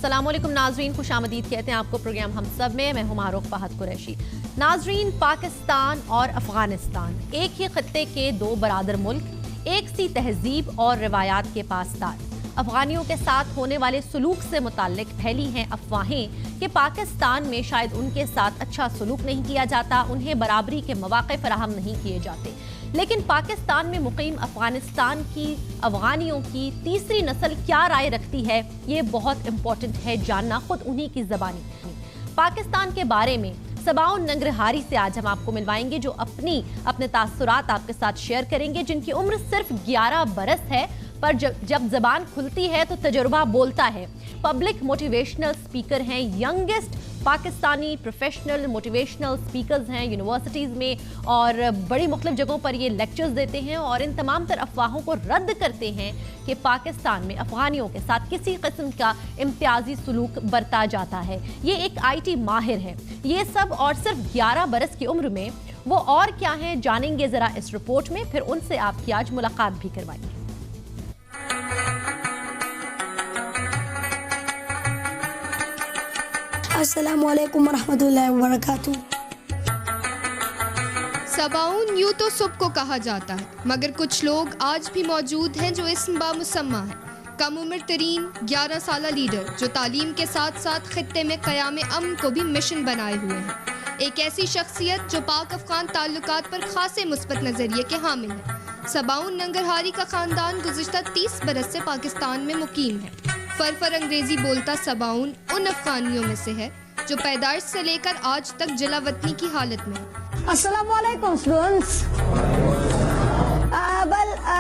अस्सलाम वालेकुम नाजरीन, खुश आमदीद कहते हैं आपको प्रोग्राम हम सब में। मैं हूं मारूफ फहद कुरैशी। नाजरीन, पाकिस्तान और अफगानिस्तान एक ही खत्ते के दो बरादर मुल्क, एक सी तहजीब और रिवायात के पासदार। अफगानियों के साथ होने वाले सलूक से मुताल्लिक फैली हैं अफवाहें कि पाकिस्तान में शायद उनके साथ अच्छा सलूक नहीं किया जाता, उन्हें बराबरी के मौके फराहम नहीं किए जाते। लेकिन पाकिस्तान में मुकीम अफगानिस्तान की अफगानियों की तीसरी नस्ल क्या राय रखती है, ये बहुत इंपॉर्टेंट है जानना खुद उन्हीं की ज़बानी। पाकिस्तान के बारे में सबाउन नंगरहारी से आज हम आपको मिलवाएंगे, जो अपने तासुरात आपके साथ शेयर करेंगे, जिनकी उम्र सिर्फ 11 बरस है, पर जब ज़बान खुलती है तो तजुर्बा बोलता है। पब्लिक मोटिवेशनल स्पीकर हैं, youngest Pakistani professional motivational speakers हैं यूनिवर्सिटीज़ में, और बड़ी मुख्तलिफ जगहों पर ये लेक्चर्स देते हैं और इन तमाम तर अफवाहों को रद्द करते हैं कि पाकिस्तान में अफगानियों के साथ किसी किस्म का इम्तियाजी सलूक बरता जाता है। ये एक IT माहिर है। ये सब और सिर्फ 11 बरस की उम्र में वो और क्या हैं, जानेंगे ज़रा इस रिपोर्ट में, फिर उनसे आपकी आज मुलाकात भी करवाएंगे। अस्सलामु अलैकुम वरहमतुल्लाहि वबरकातुहू। सबाउन यूँ तो सब को कहा जाता है, मगर कुछ लोग आज भी मौजूद हैं जो इसम बामुसम्मा है। कम उम्र तरीन 11 साला लीडर जो तालीम के साथ साथ खित्ते में क़याम अमन को भी मिशन बनाए हुए हैं। एक ऐसी शख्सियत जो पाक अफगान ताल्लुकात पर खासे मुस्बत नज़रिए के हामिल है। सबाउन नंगरहारी का ख़ानदान गुज़िश्ता 30 बरस से पाकिस्तान में मुकीम है। फर अंग्रेज़ी बोलता सबाउन उन अफगानियों में से है जो पैदाइश से लेकर आज तक जलावतनी की हालत में है। अस्सलामु अलैकुम students.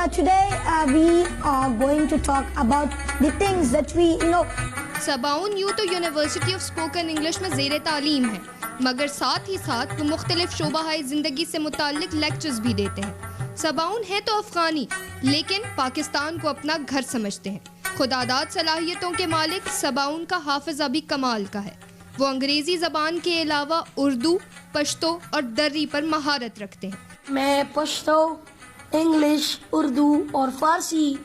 Today we are going to talk about the things that we know. सबाउन यूँ तो यूनिवर्सिटी ऑफ स्पोकन इंग्लिश में ज़ेर तालीम है, मगर साथ ही साथ वो मुख्तलिफ शोबाहाए ज़िंदगी से मुताल्लिक लेक्चर्स भी देते हैं। सबाउन है तो अफगानी, लेकिन पाकिस्तान को अपना घर समझते हैं। खुदादाद सलाहियतों के मालिक सबाउन का हाफिज़ा भी कमाल का है। वो अंग्रेज़ी ज़बान के अलावा उर्दू, पश्तो और दर्री पर महारत रखते हैं। मैं पश्तो, इंग्लिश, उर्दू और फारसी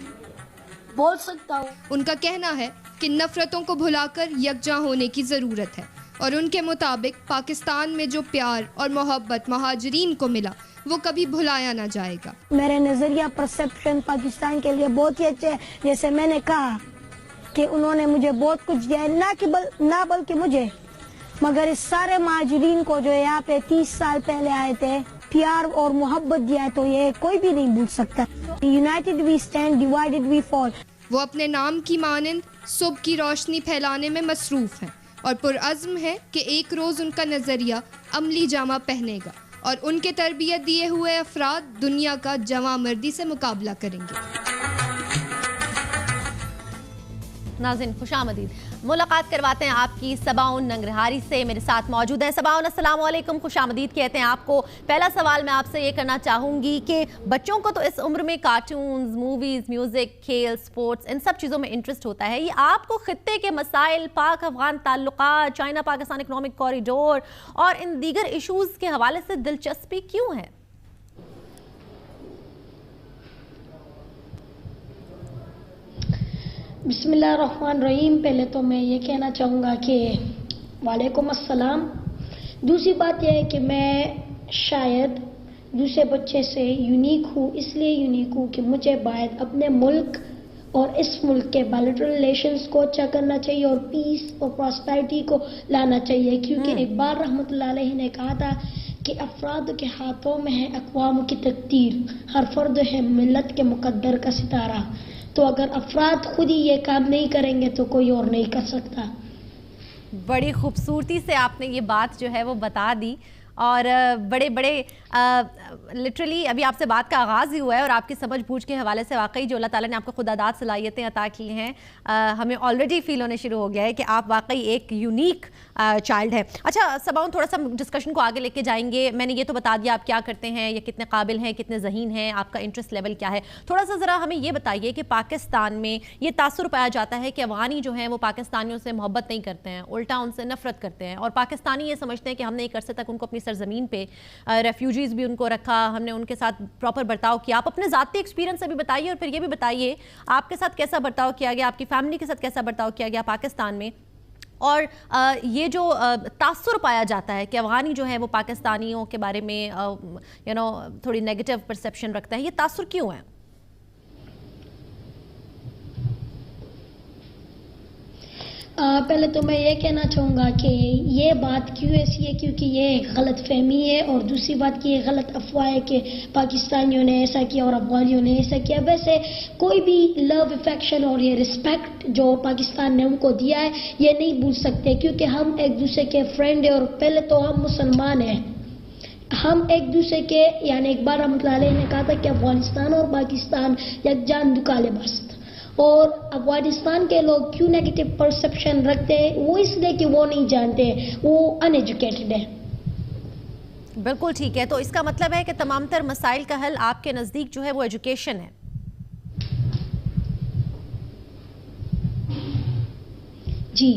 बोल सकता हूँ। उनका कहना है कि नफ़रतों को भुलाकर यकजा होने की ज़रूरत है, और उनके मुताबिक पाकिस्तान में जो प्यार और मोहब्बत महाजरीन को मिला वो कभी भुलाया ना जाएगा। मेरे नज़रिया परसेप्शन पाकिस्तान के लिए बहुत ही अच्छे है। जैसे मैंने कहा कि उन्होंने मुझे बहुत कुछ दिया, ना बल्कि मुझे, मगर इस सारे महाजरीन को जो यहाँ पे 30 साल पहले आए थे, प्यार और मोहब्बत दिया है, तो ये कोई भी नहीं भूल सकता। United we stand, divided we fall. वो अपने नाम की मानंद सुबह की रोशनी फैलाने में मसरूफ़ हैं और पुरअज़्म है कि एक रोज़ उनका नज़रिया अमली जामा पहनेगा और उनके तरबियत दिए हुए अफराद दुनिया का जवां मर्दी से मुकाबला करेंगे। नाज़रीन, खुशामदीद। मुलाकात करवाते हैं आपकी सबाउन नंगरहारी से। मेरे साथ मौजूद है सबाउन। अस्सलाम वालेकुम, खुशामदीद कहते हैं आपको। पहला सवाल मैं आपसे ये करना चाहूँगी कि बच्चों को तो इस उम्र में कार्टून्स, मूवीज़, म्यूज़िक, खेल, स्पोर्ट्स, इन सब चीज़ों में इंटरेस्ट होता है। ये आपको खित्ते के मसाइल, पाक अफगान ताल्लुकात, चाइना पाकिस्तान इकनॉमिक कॉरिडोर और इन दीगर इशूज़ के हवाले से दिलचस्पी क्यों है? बिस्मिल्लाहिर्रहमानिर्रहीम। पहले तो मैं ये कहना चाहूँगा कि वालेकुम अस्सलाम। दूसरी बात यह है कि मैं शायद दूसरे बच्चे से यूनिक हूँ। इसलिए यूनिक हूँ कि मुझे बायद अपने मुल्क और इस मुल्क के बायलैटरल रिलेशंस को अच्छा करना चाहिए और पीस और प्रॉस्पेरिटी को लाना चाहिए, क्योंकि एक बार रहमतुल्लाह अलैहि ने कहा था कि अफराद के हाथों में है अक़वाम की तकदीर, हर फर्द है मिल्लत के मुकद्दर का सितारा। तो अगर अफराद खुद ही ये काम नहीं करेंगे तो कोई और नहीं कर सकता। बड़ी खूबसूरती से आपने ये बात जो है वो बता दी, और बड़े लिटरली अभी आपसे बात का आगाज़ ही हुआ है और आपकी समझ बूझ के हवाले से वाकई जो अल्लाह ताला ने आपको खुदादाद सलाहियतें अता की हैं, हमें ऑलरेडी फ़ील होने शुरू हो गया है कि आप वाकई एक यूनिक चाइल्ड है। अच्छा सबाउन, थोड़ा सा डिस्कशन को आगे लेके जाएंगे। मैंने ये तो बता दिया आप क्या करते हैं, या कितने काबिल हैं, कितने ज़हीन हैं, आपका इंटरेस्ट लेवल क्या है। थोड़ा सा ज़रा हमें ये बताइए कि पाकिस्तान में ये तासुर पाया जाता है कि अफ़गानी जो हैं वो पाकिस्तानियों से मोहब्बत नहीं करते हैं, उल्टा उनसे नफ़रत करते हैं, और पाकिस्तानी ये समझते हैं कि हम नहीं कर सकते तक उनको अपनी सरजमीन पे, रेफ्यूजीज़ भी उनको रखा, हमने उनके साथ प्रॉपर बर्ताव किया। आप अपने ज़ाती एक्सपीरियंस से भी बताइए, और फिर ये भी बताइए आपके साथ कैसा बर्ताव किया गया, आपकी फैमिली के साथ कैसा बर्ताव किया गया पाकिस्तान में, اور یہ جو تاثر پایا جاتا ہے کہ افغانی جو ہے وہ پاکستانیوں کے بارے میں تھوڑی نیگیٹو پرسیپشن رکھتا ہے، یہ تاثر کیوں ہے؟ پہلے تو میں یہ کہنا چاہوں گا کہ یہ بات کیوں ایسی ہے، کیونکہ یہ ایک غلط فہمی ہے، اور دوسری بات کہ یہ غلط افواہ ہے کہ پاکستانیوں نے ایسا کیا اور افغانیوں نے ایسا کیا. ویسے کوئی بھی لو افیکشن اور یہ رسپیکٹ جو پاکستان نے ان کو دیا ہے یہ نہیں بھول سکتے، کیونکہ ہم ایک دوسرے کے فرینڈ ہیں، اور پہلے تو ہم مسلمان ہیں. ہم ایک دوسرے کے ایک بار رحمۃ اللہ علیہ نے کہا تھا کہ افغانستان اور پاکستان یک جان دکالے بست. اور افغانستان کے لوگ کیوں نیگیٹو پرسپشن رکھتے ہیں، وہ اس لیے کہ وہ نہیں جانتے، وہ ان ایجوکیٹڈ ہے. بالکل ٹھیک ہے، تو اس کا مطلب ہے کہ تمام تر مسائل کا حل آپ کے نزدیک جو ہے وہ ایجوکیشن ہے. جی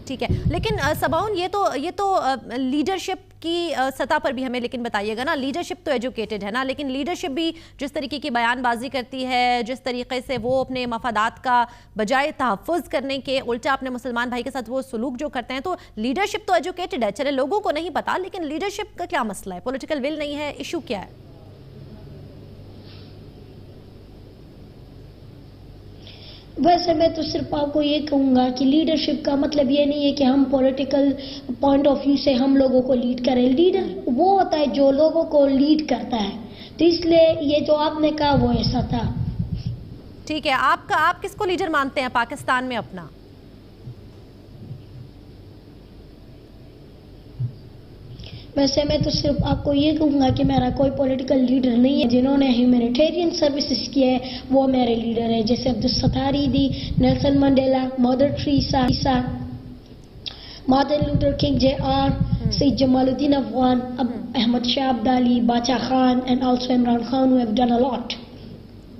ٹھیک ہے، لیکن سباؤن یہ تو لیڈرشپ کی سطح پر بھی ہمیں لیکن بتائیے گا نا. لیڈرشپ تو ایجوکیٹڈ ہے نا، لیکن لیڈرشپ بھی جس طریقے کی بیان بازی کرتی ہے، جس طریقے سے وہ اپنے مفادات کا بجائے تحفظ کرنے کے الٹا اپنے مسلمان بھائی کے ساتھ وہ سلوک جو کرتے ہیں، تو لیڈرشپ تو ایجوکیٹڈ ہے. چلے لوگوں کو نہیں پتا، لیکن لیڈرشپ کا کیا مسئلہ ہے؟ پولیٹیکل ول نہیں ہے، ایشو کیا ہے؟ ویسے میں تو صرف آپ کو یہ کہوں گا کہ لیڈرشپ کا مطلب یہ نہیں ہے کہ ہم پولیٹیکل پوائنٹ آف ویو سے ہم لوگوں کو لیڈ کریں. لیڈر وہ ہوتا ہے جو لوگوں کو لیڈ کرتا ہے، تو اس لیے یہ جو آپ نے کہا وہ ایسا تھا. ٹھیک ہے، آپ کس کو لیڈر مانتے ہیں پاکستان میں اپنا؟ ویسے میں تو صرف آپ کو یہ کہوں گا کہ میرا کوئی پولیٹیکل لیڈر نہیں ہے. جنہوں نے ہیومینیٹیرین سروسز کیے ہیں وہ میرے لیڈر ہیں، جیسے Abdul Sattar Edhi, Nelson Mandela, Mother Teresa, Martin Luther King J R., Syed Jamaluddin Afghan, Ahmad Shah Abdali, Bacha Khan and also Imran Khan who have done a lot.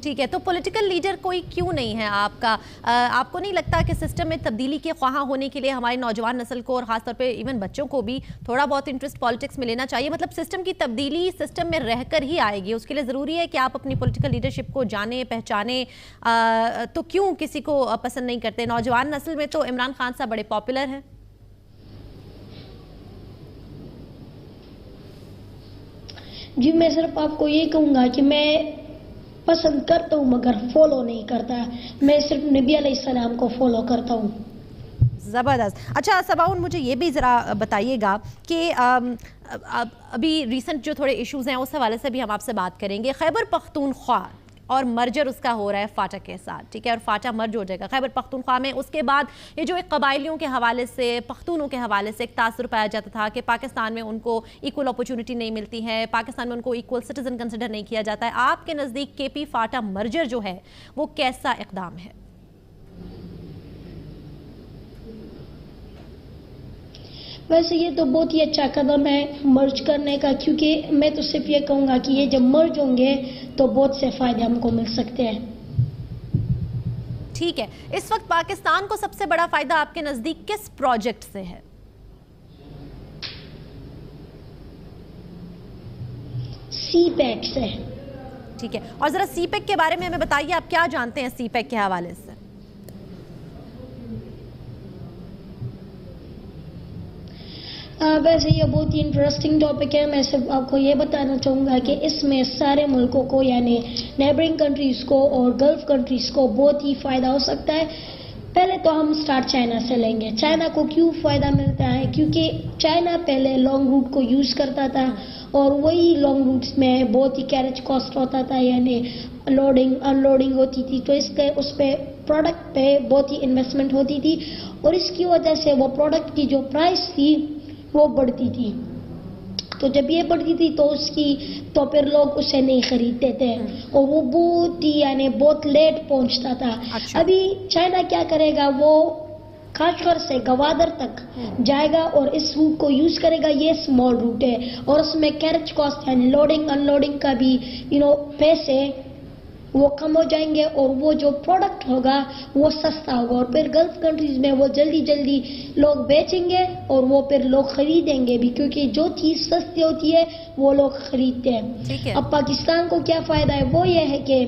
ٹھیک ہے، تو پولیٹیکل لیڈر کوئی کیوں نہیں ہے آپ کا؟ آپ کو نہیں لگتا کہ سسٹم میں تبدیلی کے خواہاں ہونے کے لیے ہماری نوجوان نسل کو اور خاص طور پہ ایون بچوں کو بھی تھوڑا بہت انٹرسٹ پالیٹکس میں لینا چاہیے؟ مطلب سسٹم کی تبدیلی سسٹم میں رہ کر ہی آئے گی، اس کے لیے ضروری ہے کہ آپ اپنی پولیٹیکل لیڈرشپ کو جانیں پہچانیں. تو کیوں کسی کو پسند نہیں کرتے؟ نوجوان نسل میں تو عمران خان صاحب بڑے پاپولر ہیں. جی میں صرف آپ کو یہ کہوں گا کہ میں پسند کرتا ہوں مگر فالو نہیں کرتا. میں صرف نبی علیہ السلام کو فالو کرتا ہوں. زبردست. اچھا سباؤن، مجھے یہ بھی ذرا بتائیے گا کہ ابھی ریسنٹ جو تھوڑے ایشوز ہیں اس حوالے سے بھی ہم آپ سے بات کریں گے. خیبر پختونخوا اور مرجر اس کا ہو رہا ہے فاٹا کے ساتھ، ٹھیک ہے، اور فاٹا مرج ہو جائے گا خیبر پختونخوا میں. اس کے بعد یہ جو ایک قبائلیوں کے حوالے سے، پختونوں کے حوالے سے ایک تاثر پایا جاتا تھا کہ پاکستان میں ان کو ایکول اپرچونٹی نہیں ملتی ہے، پاکستان میں ان کو ایکول سٹیزن کنسیڈر نہیں کیا جاتا ہے. آپ کے نزدیک کے پی فاٹا مرجر جو ہے وہ کیسا اقدام ہے؟ ویسے یہ تو بہت ہی اچھا قدم ہے مرج کرنے کا، کیونکہ میں تو صرف یہ کہوں گا کہ یہ جب مرج ہوں گے تو بہت سے فائدے ہم کو مل سکتے ہیں. ٹھیک ہے، اس وقت پاکستان کو سب سے بڑا فائدہ آپ کے نزدیک کس پروجیکٹ سے ہے؟ سی پیک سے. ٹھیک ہے، اور ذرا سی پیک کے بارے میں ہمیں بتائیے، آپ کیا جانتے ہیں سی پیک کے حوالے سے؟ ویسے یہ بہت ہی انٹرسٹنگ ٹاپک ہے. میں صرف آپ کو یہ بتانا چاہوں گا کہ اس میں سارے ملکوں کو یعنی نیبرنگ کنٹریز کو اور گلف کنٹریز کو بہت ہی فائدہ ہو سکتا ہے. پہلے تو ہم سٹارٹ چائنا سے لیں گے. چائنا کو کیوں فائدہ ملتا ہے؟ کیونکہ چائنا پہلے لانگ روٹ کو یوز کرتا تھا، اور وہی لانگ روٹس میں بہت ہی کیریج کاسٹ ہوتا تھا، یعنی لوڈنگ ان لوڈنگ ہوتی تھی، تو اس پہ پروڈکٹ پہ بہت ہی انویسٹمنٹ ہوتی تھی، اور اس کی وجہ سے وہ پروڈکٹ کی جو پرائس تھی وہ بڑھتی تھی. تو جب یہ بڑھتی تھی تو پھر لوگ اسے نہیں خریدتے تھے، اور وہ بہت ہی یعنی بہت لیٹ پہنچتا تھا. ابھی چائنا کیا کرے گا، وہ کاشغر سے گوادر تک جائے گا اور اس روٹ کو یوز کرے گا. یہ اسمال روٹ ہے اور اس میں کیریج کاسٹ یعنی لوڈنگ ان لوڈنگ کا بھی پیسے وہ کم ہو جائیں گے، اور وہ جو پروڈکٹ ہوگا وہ سستا ہوگا، اور پھر گلف کنٹریز میں وہ جلدی لوگ بیچیں گے اور وہ پھر لوگ خریدیں گے بھی، کیونکہ جو چیز سستی ہوتی ہے وہ لوگ خریدتے ہیں. اب پاکستان کو کیا فائدہ ہے؟ وہ یہ ہے کہ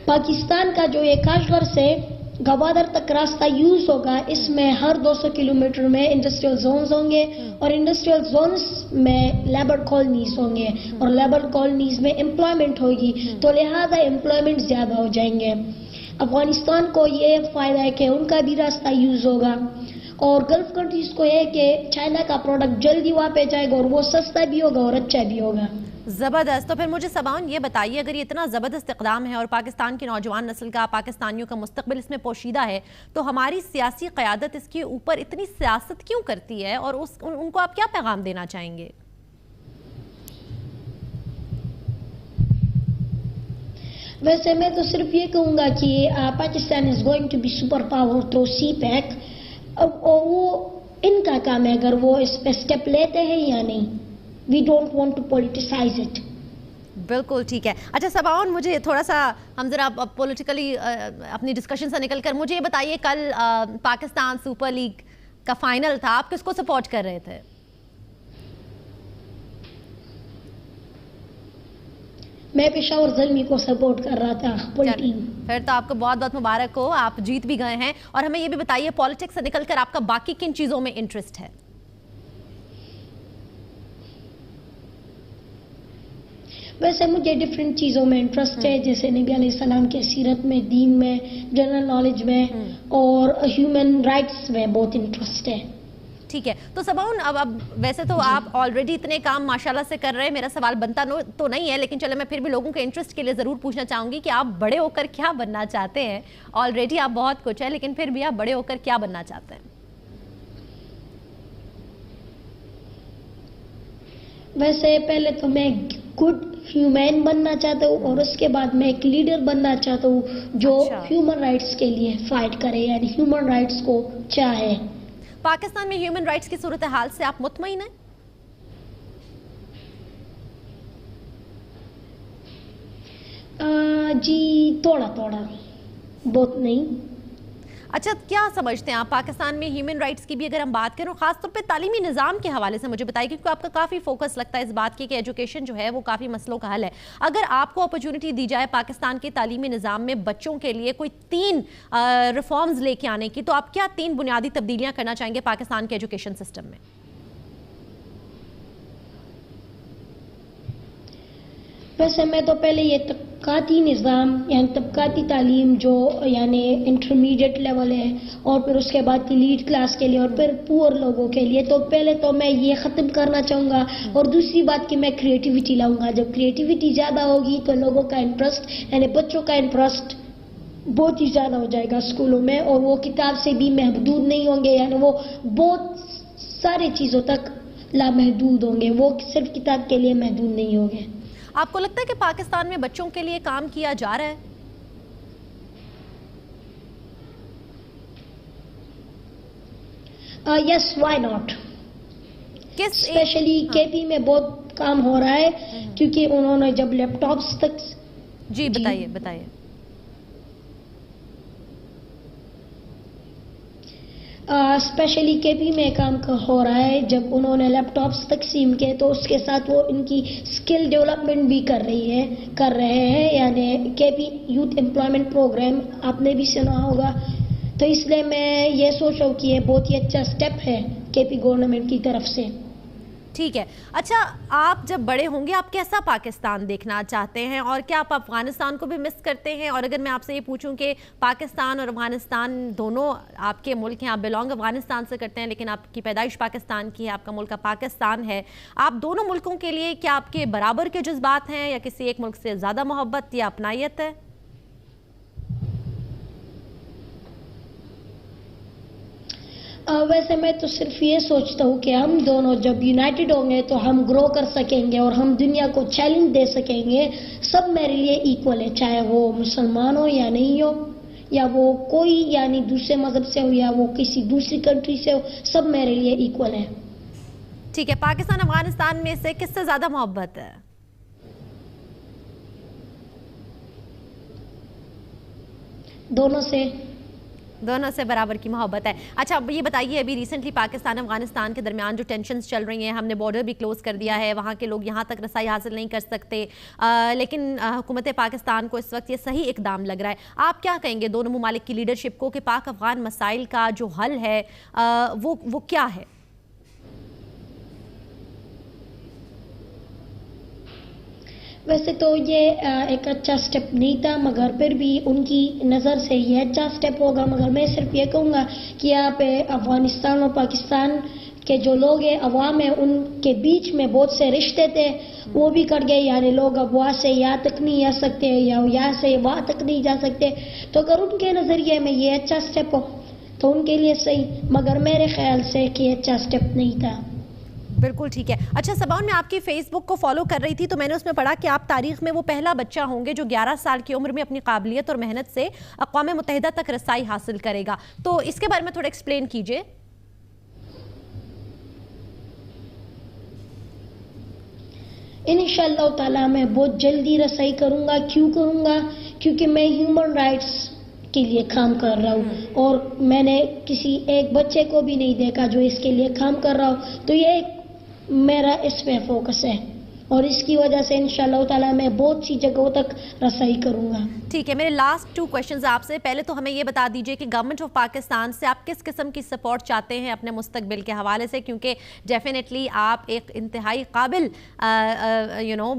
پاکستان کا جو یہ کاشغر سے गवादर तक रास्ता यूज होगा, इसमें हर 200 किलोमीटर में इंडस्ट्रियल जोन्स होंगे और इंडस्ट्रियल जोन्स में लेबर कॉलोनीज होंगे और लेबर कॉलोनीज में एम्प्लॉयमेंट होगी, तो लिहाजा एम्प्लॉयमेंट ज्यादा हो जाएंगे। अफगानिस्तान को ये फायदा है कि उनका भी रास्ता यूज होगा और गल्फ कंट्रीज को ये कि चाइना का प्रोडक्ट जल्दी वहाँ पे जाएगा और वो सस्ता भी होगा और अच्छा भी होगा। ज़बरदस्त। तो फिर मुझे सबाउन ये बताइए, अगर ये इतना ज़बरदस्त इक़दाम है और पाकिस्तान की नौजवान नस्ल का, पाकिस्तानियों का मुस्तकबिल इसमें पोशीदा है, तो हमारी सियासी क़यादत इसके ऊपर इतनी सियासत क्यों करती है और उनको आप क्या पैगाम देना चाहेंगे? वैसे मैं तो सिर्फ ये कहूँगा कि Pakistan is going to be super power through CPEC, और वो इनका काम है अगर वो इस पे स्टेप लेते हैं या नहीं। We don't want to politicise it. बिल्कुल ठीक है। अच्छा सबाउन, मुझे थोड़ा सा हम जरा पॉलिटिकली अपनी डिस्कशन से निकल कर मुझे ये बताइए, कल पाकिस्तान सुपर लीग का फाइनल था, आप किसको सपोर्ट कर रहे थे? मैं पेशावर ज़ल्मी को सपोर्ट कर रहा था, फुल टीम। फिर तो आपको बहुत बहुत मुबारक हो, आप जीत भी गए हैं। और हमें ये भी बताइए, पॉलिटिक्स से निकलकर आपका बाकी किन चीज़ों में इंटरेस्ट है? वैसे मुझे डिफरेंट चीज़ों में इंटरेस्ट है, जैसे नबी अलैहिस्सलाम के सीरत में, दीन में, जनरल नॉलेज में और ह्यूमन राइट्स में बहुत इंटरेस्ट है। ठीक है। तो सबाउन, अब वैसे तो आप ऑलरेडी इतने काम माशाल्लाह से कर रहे हैं, मेरा सवाल बनता तो नहीं है, लेकिन चलो मैं फिर भी लोगों के इंटरेस्ट के लिए ज़रूर पूछना चाहूँगी कि आप बड़े होकर क्या बनना चाहते हैं? ऑलरेडी आप बहुत कुछ है, लेकिन फिर भी आप बड़े होकर क्या बनना चाहते हैं? वैसे पहले तो मैं गुड ह्यूमन बनना चाहता हूँ और उसके बाद मैं एक लीडर बनना चाहता हूँ जो ह्यूमन राइट्स के लिए फाइट करे, यानी ह्यूमन राइट्स को चाहे। पाकिस्तान में ह्यूमन राइट्स की सूरत हाल से आप मुतमईन हैं? जी थोड़ा थोड़ा, बहुत नहीं। अच्छा, क्या समझते हैं आप पाकिस्तान में ह्यूमन राइट्स की भी अगर हम बात करें, खासतौर पे तालीमी निज़ाम के हवाले से मुझे बताइए, क्योंकि आपका काफ़ी फोकस लगता है इस बात की कि एजुकेशन जो है वो काफ़ी मसलों का हल है। अगर आपको अपॉर्चुनिटी दी जाए पाकिस्तान के तालीमी निज़ाम में बच्चों के लिए कोई 3 रिफॉर्म्स लेके आने की, तो आप क्या 3 बुनियादी तब्दीलियाँ करना चाहेंगे पाकिस्तान के एजुकेशन सिस्टम में? वैसे मैं तो पहले ये तबकाती निज़ाम यानी तबकाती तालीम जो यानी इंटरमीडिएट लेवल है और फिर उसके बाद एलीट क्लास के लिए और फिर पुअर लोगों के लिए, तो पहले तो मैं ये ख़त्म करना चाहूँगा। और दूसरी बात कि मैं क्रिएटिविटी लाऊंगा। जब क्रिएटिविटी ज़्यादा होगी तो लोगों का इंटरेस्ट यानी बच्चों का इंटरेस्ट बहुत ही ज़्यादा हो जाएगा स्कूलों में, और वो किताब से भी महदूद नहीं होंगे, यानी वो बहुत सारी चीज़ों तक लामहदूद होंगे, वो सिर्फ किताब के लिए महदूद नहीं होंगे। आपको लगता है कि पाकिस्तान में बच्चों के लिए काम किया जा रहा है? Yes, why not. स्पेशली हाँ। केपी में बहुत काम हो रहा है, क्योंकि उन्होंने जब लैपटॉप्स तक। जी बताइए बताइए। स्पेशली केपी में काम हो रहा है, जब उन्होंने लैपटॉप्स तकसीम किए तो उसके साथ वो इनकी स्किल डेवलपमेंट भी कर रहे हैं, यानी केपी यूथ एम्प्लॉयमेंट प्रोग्राम आपने भी सुना होगा। तो इसलिए मैं ये सोच रहा हूँ कि ये बहुत ही अच्छा स्टेप है केपी गवर्नमेंट की तरफ से। ठीक है। अच्छा, आप जब बड़े होंगे आप कैसा पाकिस्तान देखना चाहते हैं, और क्या आप अफगानिस्तान को भी मिस करते हैं? और अगर मैं आपसे ये पूछूं कि पाकिस्तान और अफगानिस्तान दोनों आपके मुल्क हैं, आप बिलोंग अफगानिस्तान से करते हैं लेकिन आपकी पैदाइश पाकिस्तान की है, आपका मुल्क पाकिस्तान है, आप दोनों मुल्कों के लिए क्या आपके बराबर के जज्बात हैं या किसी एक मुल्क से ज़्यादा मोहब्बत या अपनायत है? वैसे मैं तो सिर्फ ये सोचता हूँ कि हम दोनों जब यूनाइटेड होंगे तो हम ग्रो कर सकेंगे और हम दुनिया को चैलेंज दे सकेंगे। सब मेरे लिए इक्वल है, चाहे वो मुसलमान हो या नहीं हो, या वो कोई यानी दूसरे मजहब से हो या वो किसी दूसरी कंट्री से हो, सब मेरे लिए इक्वल है। ठीक है। पाकिस्तान अफगानिस्तान में से किससे ज़्यादा मोहब्बत है? दोनों से। دونوں سے برابر کی محبت ہے. اچھا اب یہ بتائیے, ابھی ریسنٹلی پاکستان افغانستان کے درمیان جو ٹینشنز چل رہی ہیں, ہم نے بارڈر بھی کلوز کر دیا ہے, وہاں کے لوگ یہاں تک رسائی حاصل نہیں کر سکتے, لیکن حکومت پاکستان کو اس وقت یہ صحیح اقدام لگ رہا ہے. آپ کیا کہیں گے دونوں ممالک کی لیڈرشپ کو کہ پاک افغان مسائل کا جو حل ہے وہ کیا ہے؟ ویسے تو یہ ایک اچھا سٹیپ نہیں تھا, مگر پھر بھی ان کی نظر سے یہ اچھا سٹیپ ہوگا. مگر میں صرف یہ کہوں گا کہ یہاں پہ افغانستان اور پاکستان کے جو لوگ ہیں, عوام ہیں, ان کے بیچ میں بہت سے رشتے تھے, وہ بھی کٹ گئے. یعنی لوگ اب وہاں سے یہاں تک نہیں آ سکتے یا یہاں سے وہاں تک نہیں جا سکتے. تو اگر ان کے نظریے میں یہ اچھا سٹیپ ہو تو ان کے لیے صحیح, مگر میرے خیال سے کہ اچھا سٹیپ نہیں تھا. بالکل ٹھیک ہے. اچھا سباؤن, میں آپ کی فیس بک کو فالو کر رہی تھی تو میں نے اس میں پڑھا کہ آپ تاریخ میں وہ پہلا بچہ ہوں گے جو 11 سال کی عمر میں اپنی قابلیت اور محنت سے اقوام متحدہ تک رسائی حاصل کرے گا. تو اس کے بارے میں تھوڑا ایکسپلین کیجئے. انشاءاللہ تعالیٰ میں بہت جلدی رسائی کروں گا. کیوں کروں گا؟ کیونکہ میں ہیومن رائٹس کے لیے کام کر رہا ہوں, اور میں نے کسی ایک بچے کو بھی نہیں دیکھا جو اس کے لیے کام کر رہا ہو. تو یہ میرا اس پہ فوکس ہے, اور اس کی وجہ سے انشاءاللہ تعالیٰ میں بہت سی جگہوں تک رسائی کروں گا. ٹھیک ہے, میرے لاسٹ 2 کویشچنز آپ سے. پہلے تو ہمیں یہ بتا دیجئے کہ گورنمنٹ آف پاکستان سے آپ کس قسم کی سپورٹ چاہتے ہیں اپنے مستقبل کے حوالے سے, کیونکہ ڈیفینیٹلی آپ ایک انتہائی قابل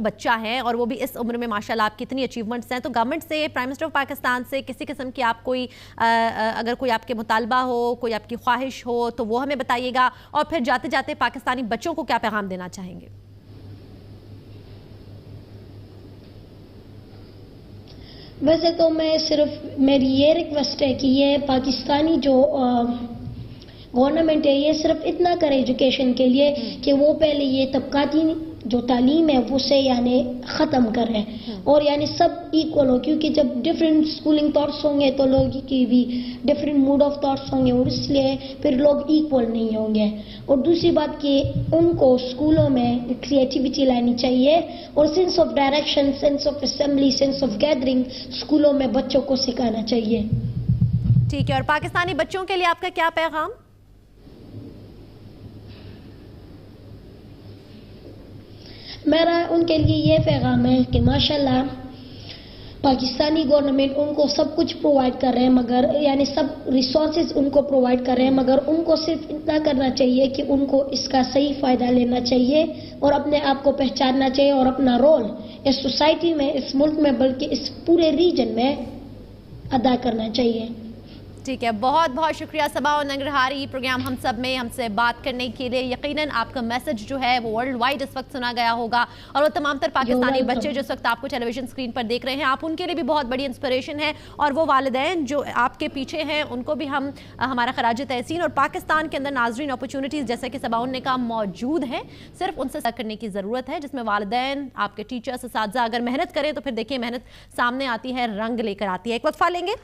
بچہ ہیں, اور وہ بھی اس عمر میں ماشاءاللہ آپ کی اتنی اچیومنٹس ہیں. تو گورنمنٹ سے, پرائم منسٹر آف پاکستان سے کسی قسم کی آپ کوئی اگر کوئی آپ کے مطالبہ ہو, کوئی آپ کی خواہش ہو تو وہ ہمیں بتائیے گا. اور پھر جاتے جاتے پاکستانی بچوں کو کیا پیغام دینا چاہیں گے؟ ویسے تو میں صرف میری یہ ریکویسٹ ہے کہ یہ پاکستانی جو گورنمنٹ ہے یہ صرف اتنا کرے ایجوکیشن کے لیے کہ وہ پہلے یہ طبقاتی جو تعلیم ہے اسے یعنی ختم کرے, اور یعنی سب ایکول ہو. کیونکہ جب ڈفرینٹ اسکولنگ تھاٹس ہوں گے تو لوگوں کی بھی ڈفرینٹ موڈ آف تھاٹس ہوں گے, اور اس لیے پھر لوگ ایکول نہیں ہوں گے. اور دوسری بات کہ ان کو اسکولوں میں کریٹیوٹی لانی چاہیے, اور sense of direction, sense of assembly, sense of gathering اسکولوں میں بچوں کو سکھانا چاہیے. ٹھیک ہے. اور پاکستانی بچوں کے لیے آپ کا کیا پیغام؟ میرا ان کے لیے یہ پیغام ہے کہ ماشاءاللہ پاکستانی گورنمنٹ ان کو سب کچھ پرووائڈ کر رہے ہیں, مگر یعنی سب ریسورسز ان کو پرووائڈ کر رہے ہیں, مگر ان کو صرف اتنا کرنا چاہیے کہ ان کو اس کا صحیح فائدہ لینا چاہیے, اور اپنے آپ کو پہچاننا چاہیے, اور اپنا رول اس سوسائٹی میں, اس ملک میں, بلکہ اس پورے ریجن میں ادا کرنا چاہیے. ٹھیک ہے, بہت بہت شکریہ سباؤن ننگرہاری پروگرام ہم سب میں ہم سے بات کرنے کے لیے. یقیناً آپ کا میسج جو ہے وہ ورلڈ وائڈ اس وقت سنا گیا ہوگا, اور وہ تمام تر پاکستانی بچے جو اس وقت آپ کو ٹیلی ویژن اسکرین پر دیکھ رہے ہیں, آپ ان کے لیے بھی بہت بڑی انسپریشن ہے, اور وہ والدین جو آپ کے پیچھے ہیں ان کو بھی ہم ہمارا خراج تحسین. اور پاکستان کے اندر ناظرین اپرچونٹیز جیسے کہ سباؤن نے کہا موجود ہیں, صرف ان سے کرنے کی ضرورت ہے, جس میں والدین, آپ کے ٹیچرز, اساتذہ اگر محنت کریں تو پھر دیکھیں محنت سامنے آتی ہے, رنگ لے کر آتی ہے. ایک وقفہ لیں گے,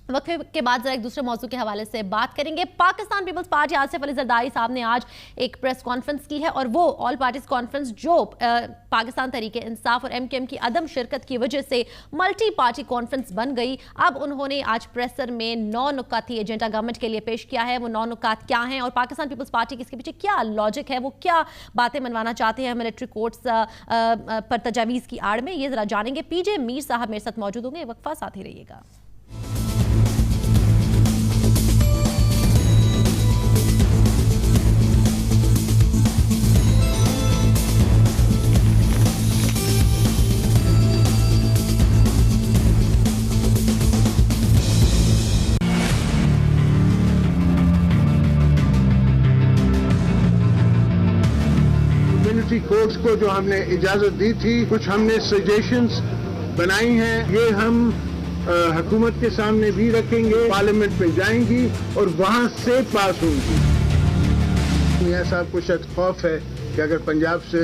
وقفے کے بعد ذرا ایک دوسرے موضوع کے حوالے سے بات کریں گے. پاکستان پیپلز پارٹی آصف علی زرداری صاحب نے آج ایک پریس کانفرنس کی ہے, اور وہ آل پارٹیز کانفرنس جو پاکستان تحریک انصاف اور ایم کیو ایم کی عدم شرکت کی وجہ سے ملٹی پارٹی کانفرنس بن گئی, اب انہوں نے آج پریسر میں 9 نکاتی ایجنڈا گورنمنٹ کے لیے پیش کیا ہے. وہ 9 نکات کیا ہیں, اور پاکستان پیپلز پارٹی کے اس کے پیچھے کیا لاجک ہے, وہ کیا باتیں منوانا چاہتے ہیں ملٹری کورٹس پر تجاویز کی آڑ میں, یہ ذرا جانیں گے. پی جے میر صاحب میرے ساتھ موجود ہوں گے, وقفہ ساتھ ہی رہیے گا. کورٹس کو جو ہم نے اجازت دی تھی, کچھ ہم نے سجیشنز بنائی ہیں, یہ ہم حکومت کے سامنے بھی رکھیں گے, پارلیمنٹ میں جائیں گی اور وہاں سے پاس ہوں گی. میاں صاحب کو شاید خوف ہے کہ اگر پنجاب سے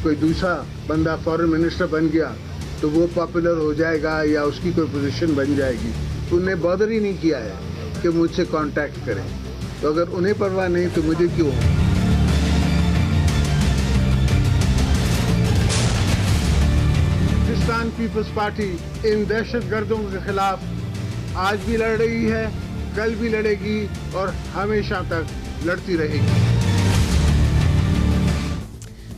کوئی دوسرا بندہ فارن منسٹر بن گیا تو وہ پاپولر ہو جائے گا یا اس کی کوئی پوزیشن بن جائے گی. انہوں نے بادر ہی نہیں کیا ہے کہ مجھ سے کانٹیکٹ کریں, تو اگر انہیں پرواہ نہیں تو مجھے کیوں؟ پاکستان پیپلز پارٹی ان دہشت گردوں کے خلاف آج بھی لڑ رہی ہے, कल भी लड़ेगी और हमेशा तक लड़ती रहेगी।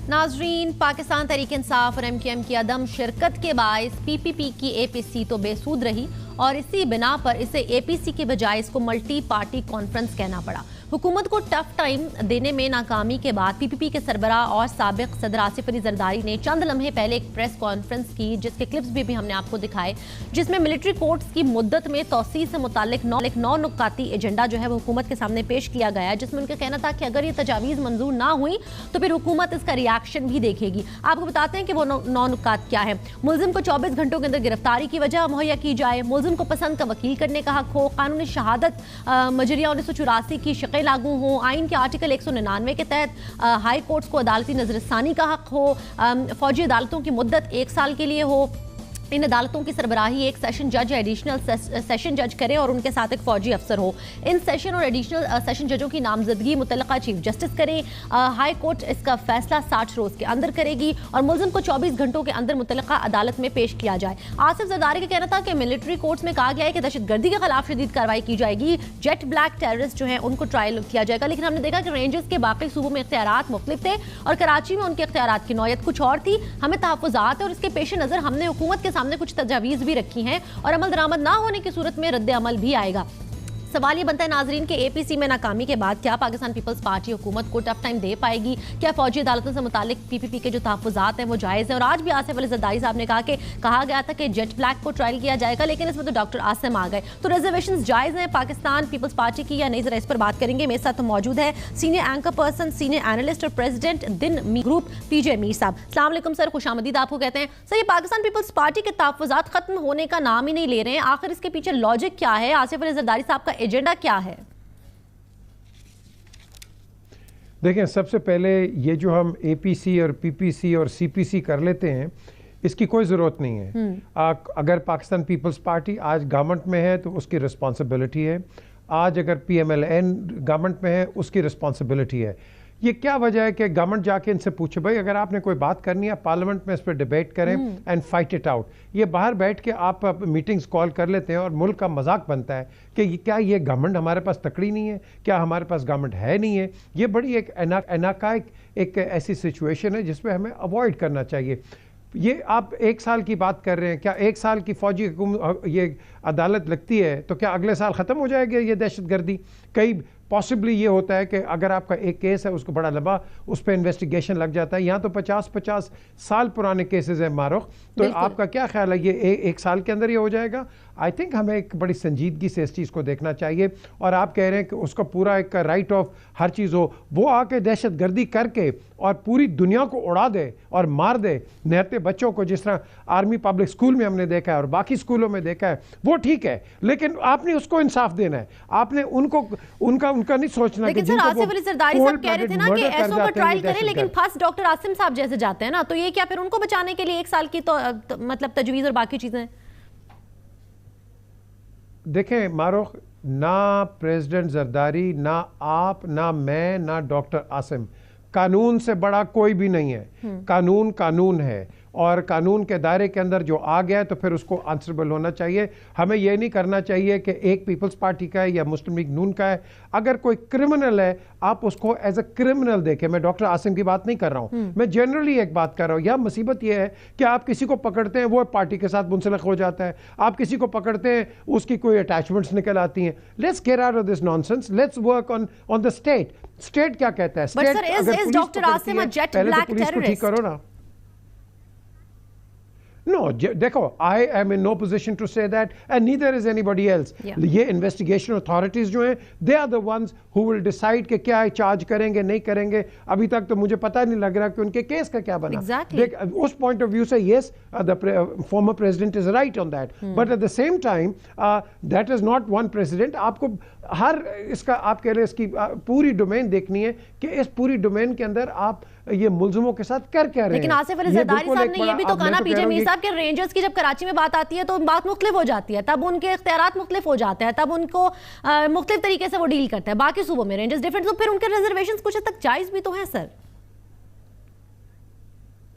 नाजरीन, पाकिस्तान तहरीक इंसाफ और MKM की अदम शिरकत के बायस PPP की APC तो बेसूद रही और इसी बिना पर इसे APC के बजाय इसको मल्टी पार्टी कॉन्फ्रेंस कहना पड़ा। हुकूमत को टफ टाइम देने में नाकामी के बाद PPP के सरबराह और साबिक सदर आसिफ अली जरदारी ने चंद लम्हे पहले एक प्रेस कॉन्फ्रेंस की, जिसके क्लिप्स भी हमने आपको दिखाए, जिसमें मिलिट्री कोर्ट्स की मुद्दत में तौसी से मुतालिक 9 नुकाती एजेंडा जो है वो हुकूमत के सामने पेश किया गया, जिसमें उनका कहना था कि अगर ये तजावीज़ मंजूर ना हुई तो फिर हुकूमत इसका रिएक्शन भी देखेगी। आपको बताते हैं कि वो 9 नुकात क्या है। मुलजिम को 24 घंटों के अंदर गिरफ्तारी की वजह मुहैया की जाए, मुलजिम को पसंद का वकील करने का हक हो, कानूनी शहादत मजरिया 1984 की शक़ें लागू हो, आइन के आर्टिकल 199 के तहत हाई कोर्ट्स को अदालती नजरसानी का हक हो, फौजी अदालतों की मुद्दत 1 साल के लिए हो, इन अदालतों की सरबराही एक सेशन जज या एडिशनल सेशन जज करे और उनके साथ एक फौजी अफसर हो। इन सेशन और एडिशनल सेशन जजों की नामजदगी मुतल्लिका चीफ जस्टिस करे। हाई कोर्ट इसका फैसला 60 रोज़ के अंदर करेगी और मुलजिम को 24 घंटों के अंदर मुतल्लिका अदालत में पेश किया जाए। आसिफ जरदारी का कहना था कि मिलिट्री कोर्ट्स में कहा गया है कि दहशतगर्दी के खिलाफ शदीद कार्रवाई की जाएगी, जेट ब्लैक टेररिस्ट जो है उनको ट्रायल किया जाएगा। लेकिन हमने देखा कि रेंजर्स के बाकी सूबों में इख्तियारात मुख्तलिफ थे और कराची में उनके इख्तियारात की नौयत कुछ और थी। हमें तहफ़्फ़ुज़ात है और इसके पेश नज़र हमने हुकूमत के सामने कुछ तजावीज़ भी रखी हैं और अमल दरामद ना होने की सूरत में रद्द अमल भी आएगा। सवाल ये बनता है नाजरीन के APC में नाकामी के बाद क्या पाकिस्तान पीपल्स पार्टी हुकूमत को टफ टाइम दे पाएगी? क्या फौजी अदालतों से मुतालिक PPP के जो तहफ़्फ़ुज़ात हैं वो जायज़ हैं? और आज भी आसिफ अली जरदारी साहब ने कहा गया था कि जेट ब्लैक को ट्रायल किया जाएगा, लेकिन इसमें तो डॉक्टर आसिम आ गए। तो रिजर्वेशंस जायज़ हैं पाकिस्तान पीपल्स पार्टी की या नहीं, जरा इस पर बात करेंगे। मेरे साथ मौजूद है senior anchor person, senior analyst और प्रेसिडेंट दिन ग्रुप PJ मीर साहब। अस्सलाम वालेकुम सर, खुशामदीद आपको कहते हैं। सर, ये पाकिस्तान पीपल्स पार्टी के तहफ़्फ़ुज़ात खत्म होने का नाम ही नहीं ले रहे हैं, आखिर इसके पीछे लॉजिक क्या है? आसिफ अली जरदारी साहब का एजेंडा क्या है? देखें, सबसे पहले ये जो हम APC और PPC और CPC कर लेते हैं, इसकी कोई ज़रूरत नहीं है। अगर पाकिस्तान पीपल्स पार्टी आज गवर्नमेंट में है तो उसकी रिस्पॉन्सिबिलिटी है, आज अगर PMLN गवर्नमेंट में है उसकी रिस्पॉन्सिबिलिटी है। ये क्या वजह है कि गवर्नमेंट जाके इनसे पूछे भाई अगर आपने कोई बात करनी है पार्लियामेंट में इस पर डिबेट करें एंड फाइट इट आउट। ये बाहर बैठ के आप मीटिंग्स कॉल कर लेते हैं और मुल्क का मजाक बनता है कि क्या ये गवर्नमेंट हमारे पास तकड़ी नहीं है, क्या हमारे पास गवर्नमेंट है नहीं है। ये बड़ी एक अनाकायिक एक ऐसी सिचुएशन है जिसमें हमें अवॉइड करना चाहिए। ये आप 1 साल की बात कर रहे हैं, क्या 1 साल की फौजी ये अदालत लगती है तो क्या अगले साल ख़त्म हो जाएगी ये दहशतगर्दी? कई पॉसिबली ये होता है कि अगर आपका एक केस है उसको बड़ा लंबा उस पर इन्वेस्टिगेशन लग जाता है। यहाँ तो 50-50 साल पुराने केसेस हैं मारूख, तो आपका क्या ख्याल है ये 1 साल के अंदर ये हो जाएगा? आई थिंक हमें एक बड़ी संजीदगी से इस चीज़ को देखना चाहिए। और आप कह रहे हैं कि उसका पूरा एक राइट ऑफ हर चीज़ हो, वो आके दहशत गर्दी करके और पूरी दुनिया को उड़ा दे और मार दे निहत्ते बच्चों को, जिस तरह आर्मी पब्लिक स्कूल में हमने देखा है और बाकी स्कूलों में देखा है, वो ठीक है, लेकिन आपने उसको इंसाफ देना है। आपने उनका नहीं सोचना। लेकिन सर, आसिफ अली जरदारी साहब कह रहे थे ना कि ऐसों का ट्रायल करें, लेकिन फर्स्ट डॉक्टर आसिम साहब जैसे जाते हैं ना, तो ये क्या फिर उनको बचाने के लिए 1 साल की तो मतलब तजवीज़ और बाकी चीज़ें? देखें मारूख, ना प्रेसिडेंट जरदारी, ना आप, ना मैं, ना डॉक्टर आसिम, कानून से बड़ा कोई भी नहीं है। कानून कानून है और कानून के दायरे के अंदर जो आ गया है तो फिर उसको आंसरेबल होना चाहिए। हमें यह नहीं करना चाहिए कि एक पीपल्स पार्टी का है या मुस्लिम लीग नून का है। अगर कोई क्रिमिनल है आप उसको एज अ क्रिमिनल देखें। मैं डॉक्टर आसिम की बात नहीं कर रहा हूँ, मैं जनरली एक बात कर रहा हूँ। यह मुसीबत यह है कि आप किसी को पकड़ते हैं वो पार्टी के साथ मुंसलिक हो जाता है, आप किसी को पकड़ते हैं उसकी कोई अटैचमेंट्स निकल आती हैं। Let's get out of this nonsense, let's work on the state. State क्या कहता है? State doctor Asim jet black terrorist करो ना। No, देखो, I am in no position to say that and neither is anybody else. ये investigation authorities जो हैं, they are the ones who will decide कि क्या चार्ज करेंगे नहीं करेंगे। अभी तक तो मुझे पता नहीं लग रहा कि उनके केस का क्या बना। Exactly. उस point of view से yes, the former president is right on that. But at the same time, that is not one president. आपको हर इसका आप कह रहे इसकी पूरी डोमेन देखनी है कि इस पूरी डोमेन के अंदर आप ये मुल्जिमों के साथ कर क्या रहे हैं। लेकिन आसिफ अली जरदारी साहब ने ये भी तो कहा ना PJ मीर साहब के रेंजर्स की जब कराची में बात आती है तो बात मुख्तलिफ हो जाती है, तब उनके इख्तियारात मुख्तलिफ हो जाते हैं, तब उनको मुख्तलिफ तरीके से वो डील करते हैं। बाकी सूबों में रेंजर्स डिफरेंट, तो फिर उनके रिजर्वेशंस कुछ हद तक जायज़ भी तो हैं सर।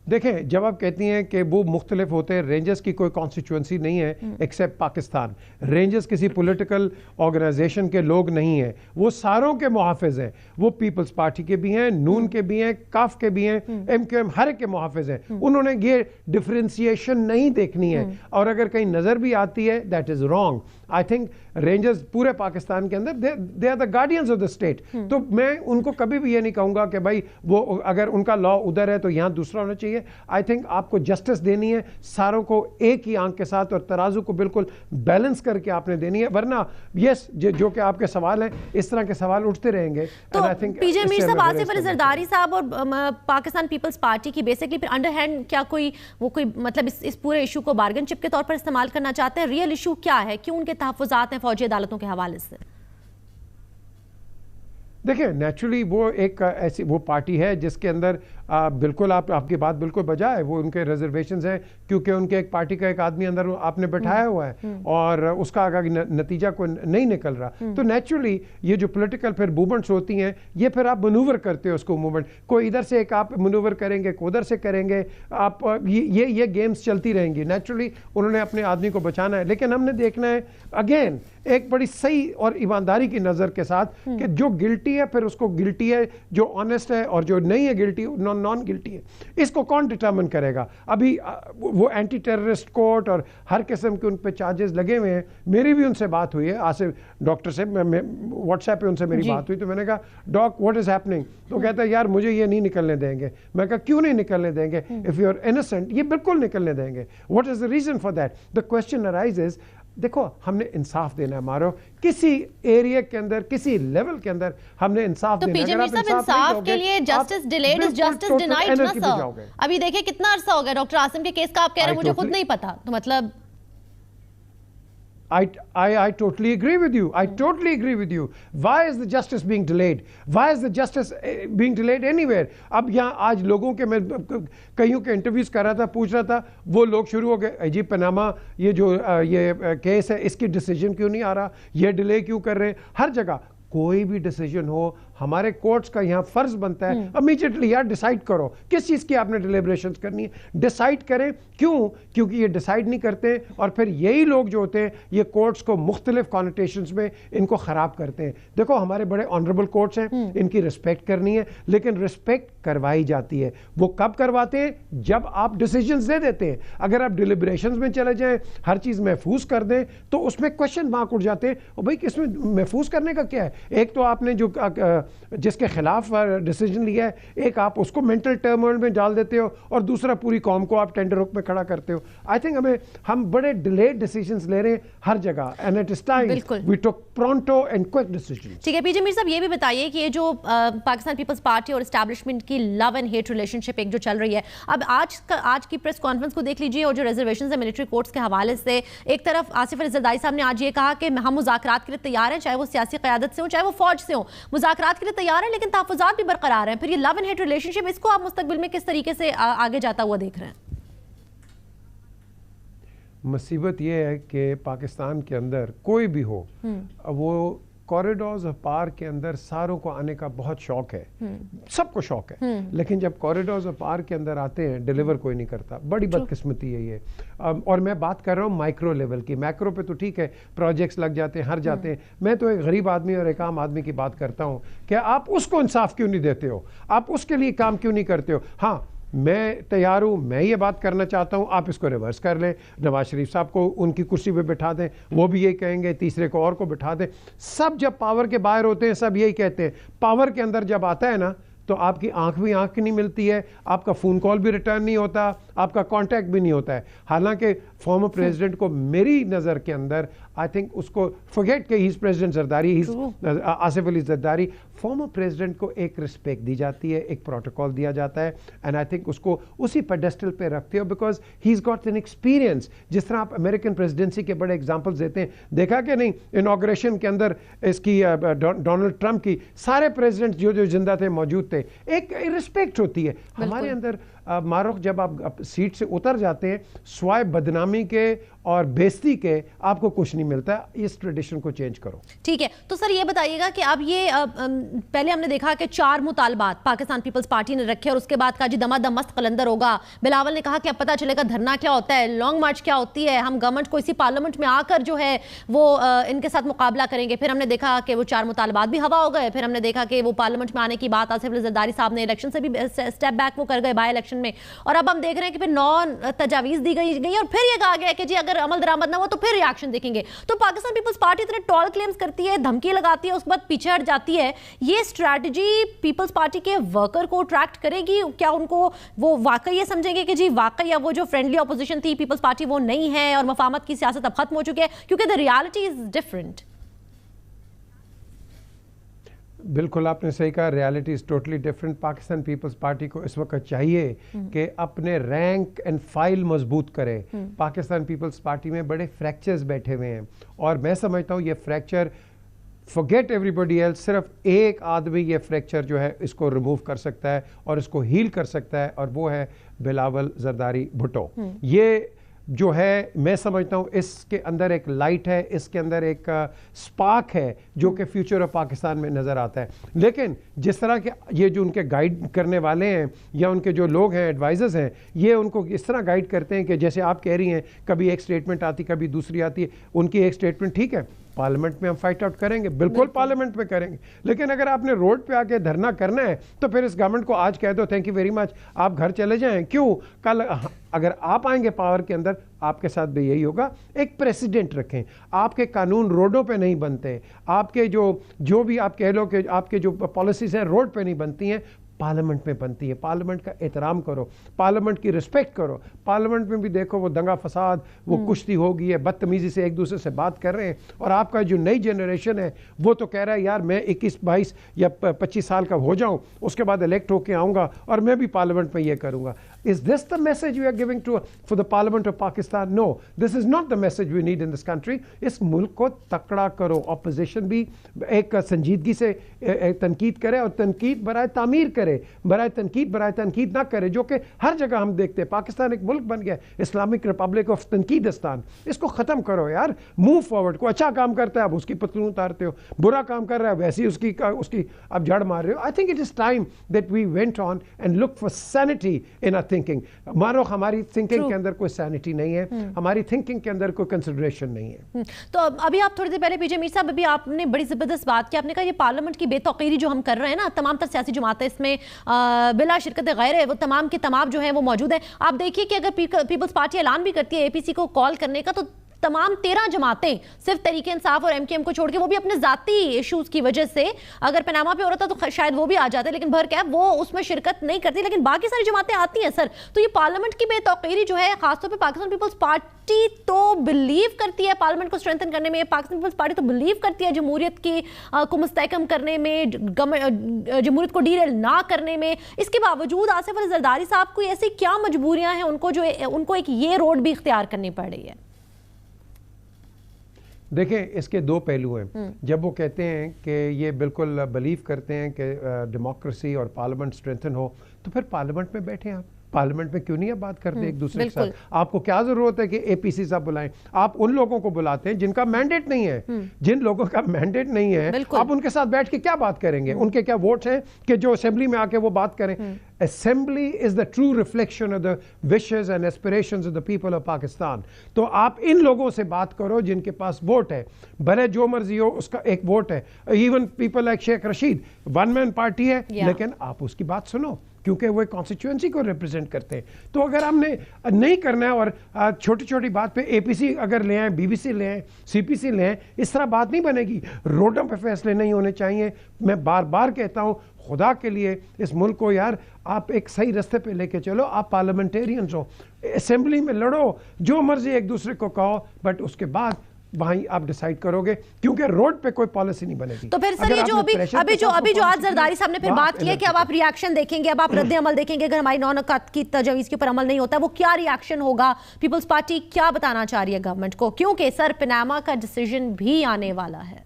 دیکھیں جب آپ کہتی ہیں کہ وہ مختلف ہوتے ہیں, رینجرز کی کوئی کانسٹیچوئنسی نہیں ہے ایکسیپٹ پاکستان. رینجرز کسی پولیٹیکل آرگنائزیشن کے لوگ نہیں ہیں, وہ ساروں کے محافظ ہیں. وہ پیپلز پارٹی کے بھی ہیں, نون کے بھی ہیں, کاف کے بھی ہیں, ایم کیو ایم, ہر ایک کے محافظ ہیں. انہوں نے یہ ڈفرینسیشن نہیں دیکھنی ہے, اور اگر کہیں نظر بھی آتی ہے that is wrong. I think Rangers پورے پاکستان کے اندر they are the guardians of the state. تو میں ان کو کبھی بھی یہ نہیں کہوں گا کہ بھائی وہ اگر ان کا لا ادھر ہے تو یہاں دوسرا ہونا چاہیے. آئی تھنک آپ کو جسٹس دینی ہے ساروں کو ایک ہی آنکھ کے ساتھ, اور ترازو کو بالکل بیلنس کر کے آپ نے دینی ہے. ورنہ یس جو کہ آپ کے سوال ہیں اس طرح کے سوال اٹھتے رہیں گے. تو پی جے میر صاحب, آصف علی زرداری صاحب اور پاکستان پیپلز پارٹی کی بیسکلی پھر انڈر ہینڈ کیا کوئی مطلب اس پورے ایشو کو بارگن چپ کے طور پر استعمال کرنا چاہتے ہیں؟ ریئل ایشو کیا ہے, کیوں ان کے تحفظات ہیں فوجی عدالتوں کے حوالے سے؟ دیکھیں نیچرلی وہ ایک ایسی وہ پارٹی ہے جس کے اندر بالکل آپ کی بات بالکل بجا ہے. وہ ان کے ریزرویشنز ہیں کیونکہ ان کے ایک پارٹی کا ایک آدمی اندر آپ نے بٹھایا ہوا ہے, اور اس کا نتیجہ کوئی نہیں نکل رہا. تو نیچرلی یہ جو پولیٹیکل پھر موومنٹس ہوتی ہیں, یہ پھر آپ منور کرتے ہو اس کو موومنٹ, کوئی ادھر سے ایک آپ منور کریں گے, کوئی ادھر سے کریں گے, آپ یہ گیمز چلتی رہیں گی. نیچرلی انہوں نے اپنے آدمی کو بچانا ہے, لیکن ہم نے دیکھنا ہے اگین ایک بڑی صحیح اور ایمانداری کی نظر کے ساتھ کہ جو گلٹی ہے پھر اس کو گلٹی ہے, جو آنیسٹ ہے, اور جو نہیں ہے گلٹی نان گلٹی ہے. اس کو کون ڈٹرمن کرے گا؟ ابھی وہ اینٹی ٹیررسٹ کورٹ اور ہر قسم کے ان پہ چارجز لگے ہوئے ہیں. میری بھی ان سے بات ہوئی ہے, آصف ڈاکٹر سے واٹس ایپ پہ ان سے میری بات ہوئی, تو میں نے کہا ڈاک واٹ از ہیپننگ؟ تو کہتا ہے یار مجھے یہ نہیں نکلنے دیں گے. میں کہا کیوں نہیں نکلنے دیں گے؟ اف یو آر انوسنٹ یہ بالکل نکلنے دیں گے. What is the reason for that? The question arises. دیکھو ہم نے انصاف دینا ہے مارو, کسی ایریا کے اندر کسی لیول کے اندر ہم نے انصاف دینا ہے. تو پی جے میر صاحب انصاف کے لیے justice delayed is justice denied نا سر. ابھی دیکھیں کتنا عرصہ ہو گیا ڈاکٹر عاصم کے کیس کا, آپ کہہ رہے ہیں مجھے خود نہیں پتا. تو مطلب I totally agree with you. I totally agree with you. Why is the justice being delayed? Why is the justice being delayed anywhere? اب یہاں آج لوگوں کے میں کئیوں کے انٹرویوز کر رہا تھا, پوچھ رہا تھا, وہ لوگ شروع ہو گئے جی پناما یہ جو یہ کیس ہے اس کی ڈیسیجن کیوں نہیں آ رہا, یہ ڈیلے کیوں کر رہے ہیں. ہر جگہ کوئی بھی ڈیسیجن ہو, ہمارے کورٹس کا یہاں فرض بنتا ہے امیجیٹلی یار ڈیسائیڈ کرو کس چیز کی آپ نے ڈیلیبریشنز کرنی ہے, ڈیسائیڈ کریں. کیوں؟ کیونکہ یہ ڈیسائیڈ نہیں کرتے, اور پھر یہی لوگ جو ہوتے ہیں یہ کورٹس کو مختلف کانوٹیشنز میں ان کو خراب کرتے ہیں. دیکھو ہمارے بڑے آنریبل کورٹس ہیں, ان کی رسپیکٹ کرنی ہے, لیکن رسپیکٹ کروائی جاتی ہے. وہ کب کرواتے ہیں؟ جب آپ ڈیسیجنز دے دیتے ہیں. اگر آپ ڈیلیبریشنز میں چلے جائیں, ہر چیز محفوظ کر دیں, تو اس میں کوشچن مارک اٹھ جاتے ہیں, اور بھائی اس میں محفوظ کرنے کا کیا ہے؟ ایک تو آپ نے جو جس کے خلاف ڈیسیجن لیا ہے, ایک آپ اس کو مینٹل ٹرموئل میں ڈال دیتے ہو, اور دوسرا پوری قوم کو آپ ٹینڈر ہک میں کھڑا کرتے ہو. آئی تھنک ہم بڑے ڈیلیڈ ڈیسیجنز لے رہے ہیں ہر جگہ, and it is time we talk pronto and quick decision. ٹھیک ہے پی جے میر صاحب, یہ بھی بتائیے کہ یہ جو پاکستان پیپلز پارٹی اور اسٹیبلشمنٹ کی لو اینڈ ہیٹ ریلیشن شپ ایک جو چل رہی ہے, اب آج کی پریس کانفرنس کو دیکھ لیجیے, اور جو ریزرویشنز ہیں ملٹری کورٹس کے حوالے سے, ایک طرف آصف علی زرداری صاحب نے آج یہ کہا کہ ہم مذاکرات کے لیے تیار ہیں, چاہے وہ سیاسی قیادت سے ہوں چاہے وہ فوج سے ہوں, مذاکرات کے لیے تیار ہیں لیکن تحفظات بھی برقرار ہیں. پھر یہ لو اینڈ ہیٹ ریلیشن شپ, اس کو آپ مستقبل میں کس طریقے سے آگے جاتا ہوا دیکھ رہے ہیں؟ مصیبت یہ ہے کہ پاکستان کے اندر کوئی بھی ہو, وہ کوریڈورز آف پاور کے اندر ساروں کو آنے کا بہت شوق ہے, سب کو شوق ہے, لیکن جب کوریڈورز آف پاور کے اندر آتے ہیں ڈیلیور کوئی نہیں کرتا. بڑی بدقسمتی ہے یہ. اور میں بات کر رہا ہوں مائکرو لیول کی. میکرو پہ تو ٹھیک ہے, پروجیکٹس لگ جاتے ہیں, ہر جاتے ہیں. میں تو ایک غریب آدمی اور ایک عام آدمی کی بات کرتا ہوں کہ آپ اس کو انصاف کیوں نہیں دیتے ہو, آپ اس کے لیے کام کیوں نہیں کرتے ہو. ہاں میں تیار ہوں, میں یہ بات کرنا چاہتا ہوں, آپ اس کو ریورس کر لیں, نواز شریف صاحب کو ان کی کرسی پہ بٹھا دیں, وہ بھی یہی کہیں گے, تیسرے کو اور کو بٹھا دیں. سب جب پاور کے باہر ہوتے ہیں سب یہی کہتے ہیں. پاور کے اندر جب آتا ہے نا تو آپ کی آنکھ بھی آنکھ نہیں ملتی ہے, آپ کا فون کال بھی ریٹرن نہیں ہوتا, آپ کا کانٹیکٹ بھی نہیں ہوتا ہے. حالانکہ فارمر پریزیڈنٹ کو میری نظر کے اندر آئی تھنک اس کو فورگیٹ کہ ہی از president Zardari, Asif Ali Zardari, farmer president کو ایک رسپیکٹ دی جاتی ہے, ایک پروٹوکول دیا جاتا ہے, اینڈ آئی تھنک اس کو اسی پیڈسٹل پہ رکھتے ہو because he is got an experience. جس طرح آپ امریکن پریزیڈنسی کے بڑے ایگزامپلس دیتے ہیں, دیکھا کہ نہیں انوگریشن کے اندر اس کی ڈونلڈ ٹرمپ کی, سارے پریزیڈنٹ جو زندہ تھے موجود تھے, ایک رسپیکٹ ہوتی ہے. ہمارے اندر मारुख जब आप सीट से उतर जाते हैं स्वाय बदनामी के और बेइज्जती के आपको कुछ नहीं मिलता, इस ट्रेडिशन को चेंज करो। ठीक है, तो सर ये बताइएगा कि अब ये पहले हमने देखा कि 4 मुतालबात पाकिस्तान पीपल्स पार्टी ने रखे और उसके बाद कहा जी दमादम मस्त कलंदर होगा। बिलावल ने कहा कि अब पता चलेगा धरना क्या होता है, लॉन्ग मार्च क्या होती है, हम गवर्नमेंट को इसी पार्लियामेंट में आकर जो है वो इनके साथ मुकाबला करेंगे। फिर हमने देखा कि वो 4 मुतालबात भी हवा हो गए। फिर हमने देखा कि वो पार्लियामेंट में आने की बात आसिफ अली जरदारी साहब ने इलेक्शन से भी स्टेप बैक वो कर गए बाय इलेक्शन में, और अब हम देख रहे हैं कि फिर 9 तजावीज़ दी गई और फिर ये कहा गया कि जी अगर अमल दरामद ना हो तो फिर रिएक्शन देखेंगे। तो पाकिस्तान पीपल्स पार्टी इतने टॉल क्लेम्स करती है, धमकी लगाती है, उसके बाद पीछे हट जाती है। ये स्ट्रैटेजी पीपल्स पार्टी के वर्कर को अट्रैक्ट करेगी? क्या उनको वो वाकई ये समझेंगे कि जी वाकई अब वो जो फ्रेंडली अपोजिशन थी पीपल्स पार्टी वो नहीं है और मफाहमत की सियासत अब खत्म हो चुकी है, क्योंकि द रियलिटी इज डिफरेंट? बिल्कुल आपने सही कहा, reality is totally different. Pakistan Peoples Party को इस वक्त चाहिए कि अपने रैंक एंड फाइल मजबूत करे। पाकिस्तान पीपल्स पार्टी में बड़े फ्रैक्चर्स बैठे हुए हैं और मैं समझता हूँ ये फ्रैक्चर फॉरगेट एवरीबडी एल्स, सिर्फ एक आदमी ये फ्रैक्चर जो है इसको रिमूव कर सकता है और इसको हील कर सकता है, और वो है बिलावल जरदारी भुट्टो। ये जो है मैं समझता हूँ इसके अंदर एक लाइट है, इसके अंदर एक स्पार्क है जो कि फ्यूचर ऑफ पाकिस्तान में नज़र आता है। लेकिन जिस तरह के ये जो उनके गाइड करने वाले हैं या उनके जो लोग हैं एडवाइजर्स हैं, ये उनको इस तरह गाइड करते हैं कि जैसे आप कह रही हैं कभी एक स्टेटमेंट आती कभी दूसरी आती है। उनकी एक स्टेटमेंट ठीक है, पार्लियामेंट में हम फाइट आउट करेंगे, बिल्कुल पार्लियामेंट में करेंगे, लेकिन अगर आपने रोड पे आके धरना करना है तो फिर इस गवर्नमेंट को आज कह दो थैंक यू वेरी मच, आप घर चले जाएं। क्यों? कल अगर आप आएंगे पावर के अंदर आपके साथ भी यही होगा। एक प्रेसिडेंट रखें, आपके कानून रोडों पे नहीं बनते, आपके जो भी आप कह लो कि आपके जो पॉलिसीज हैं रोड पे नहीं बनती हैं, पार्लियामेंट में बनती है। पार्लियामेंट का एहतराम करो, पार्लियामेंट की रिस्पेक्ट करो। पार्लियामेंट में भी देखो वो दंगा फसाद, वो कुश्ती हो गई है, बदतमीजी से एक दूसरे से बात कर रहे हैं, और आपका जो नई जनरेशन है वो तो कह रहा है यार मैं 21, 22 या 25 साल का हो जाऊं, उसके बाद इलेक्ट होके आऊँगा और मैं भी पार्लियामेंट में ये करूँगा। Is this the message we are giving for the Parliament of Pakistan? No, this is not the message we need in this country. इस मुल्क को तकड़ा करो, ऑपोजिशन भी एक संजीदगी से तनकीद करे और तनकीद बराए तामीर करे, बराए तनकीद ना करे, जो कि हर जगह हम देखते हैं। पाकिस्तान एक मुल्क बन गया, इस्लामिक रिपब्लिक ऑफ तनकीदिस्तान। इसको ख़त्म करो यार, मूव फॉरवर्ड। को अच्छा काम करता है आप उसकी पतलून उतारते हो, बुरा काम कर रहा है वैसे ही उसकी आप जड़ मार रहे हो। I think it is time that we went on and look for sanity in our thinking. मारो हमारी थिंकिंग के अंदर कोई सैनिटी नहीं है, हमारी थिंकिंग के अंदर कोई कंसिडरेशन नहीं है। तो अभी आप थोड़ी देर पहले पीजे मीर साहब, अभी आपने बड़ी जबरदस्त बात की, आपने कहा ये पार्लियामेंट की बेतौकीरी जो हम कर रहे हैं ना, तमाम तर सियासी जमातें इसमें बिला शिरकत गैर है, वो तमाम के तमाम जो है वो मौजूद है। आप देखिए कि अगर पीपल्स पार्टी ऐलान भी करती है एपीसी को कॉल करने का, तो तमाम 13 जमातें सिर्फ तहरीक इंसाफ और एमकेएम को छोड़ के, वो भी अपने जाती इश्यूज की वजह से, अगर पनामा पे हो रहा था तो शायद वो भी आ जाते, लेकिन भर कैब वो उसमें शिरकत नहीं करती, लेकिन बाकी सारी जमातें आती हैं। सर, तो ये पार्लियामेंट की बेतौकीरी जो है, खासतौर पे पाकिस्तान पीपल्स पार्टी तो बिलीव करती है पार्लियामेंट को स्ट्रेंथन करने में, पाकिस्तान पीपल्स पार्टी तो बिलीव करती है जमहूरियत की को मुस्तहकम करने में, जमहूरियत को डीरेल ना करने में। इसके बावजूद आसिफ अली जरदारी साहब को ऐसी क्या मजबूरियां हैं उनको जो उनको एक ये रोड भी इख्तियार करनी पड़ रही है? देखें, इसके 2 पहलू हैं। जब वो कहते हैं कि ये बिल्कुल बिलीव करते हैं कि डेमोक्रेसी और पार्लियामेंट स्ट्रेंथन हो, तो फिर पार्लियामेंट में बैठे आप, पार्लियामेंट में क्यों नहीं आप बात करते एक दूसरे के साथ? आपको क्या जरूरत है कि एपीसी साहब बुलाएं? आप उन लोगों को बुलाते हैं जिनका मैंडेट नहीं है। जिन लोगों का मैंडेट नहीं है आप उनके साथ बैठ के क्या बात करेंगे? उनके क्या वोट हैं कि जो असेंबली में आके वो बात करें? Assembly is the true reflection of the wishes and aspirations of the people of Pakistan. तो आप इन लोगों से बात करो जिनके पास वोट है, भले जो मर्जी हो उसका एक वोट है। Even people like Sheikh Rashid, one man party है, लेकिन आप उसकी बात सुनो क्योंकि वो कॉन्स्टिट्यूएंसी को रिप्रेजेंट करते हैं। तो अगर हमने नहीं करना है और छोटी छोटी बात पे एपीसी अगर ले आए, बीबीसी ले आए, सीपीसी ले आए, इस तरह बात नहीं बनेगी। रोडों पे फैसले नहीं होने चाहिए। मैं बार बार कहता हूँ, खुदा के लिए इस मुल्क को यार आप एक सही रास्ते पे लेके चलो। आप पार्लियामेंटेरियंस हो, असेंबली में लड़ो, जो मर्जी एक दूसरे को कहो, बट उसके बाद वहीं आप डिसाइड करोगे, क्योंकि रोड पे कोई पॉलिसी नहीं बनेगी। तो फिर सर ये जो अभी जो आज जरदारी साहब ने फिर बात की है कि अब आप रिएक्शन देखेंगे, अब आप रद्द अमल देखेंगे अगर हमारी 9 नकात की तजवीज़ के ऊपर अमल नहीं होता, वो क्या रिएक्शन होगा? पीपल्स पार्टी क्या बताना चाह रही है गवर्नमेंट को, क्योंकि सर पनामा का डिसीजन भी आने वाला है?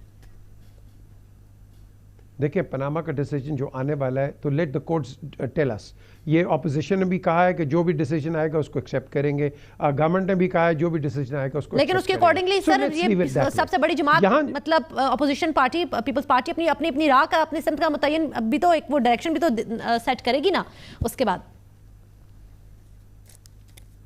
دیکھیں پاناما کا ڈیسیجن جو آنے والا ہے تو let the courts tell us. یہ اپوزیشن نے بھی کہا ہے کہ جو بھی ڈیسیجن آئے گا اس کو ایکسیپٹ کریں گے, گورنمنٹ نے بھی کہا ہے جو بھی ڈیسیجن آئے گا اس کو, لیکن اس کے اکارڈنگلی سر یہ سب سے بڑی جماعت مطلب اپوزیشن پارٹی پیپلز پارٹی اپنی اپنی اپنی راہ کا اپنی سمت کا متعین بھی تو ایک وہ ڈائریکشن بھی تو سیٹ کرے گی نا اس کے بعد.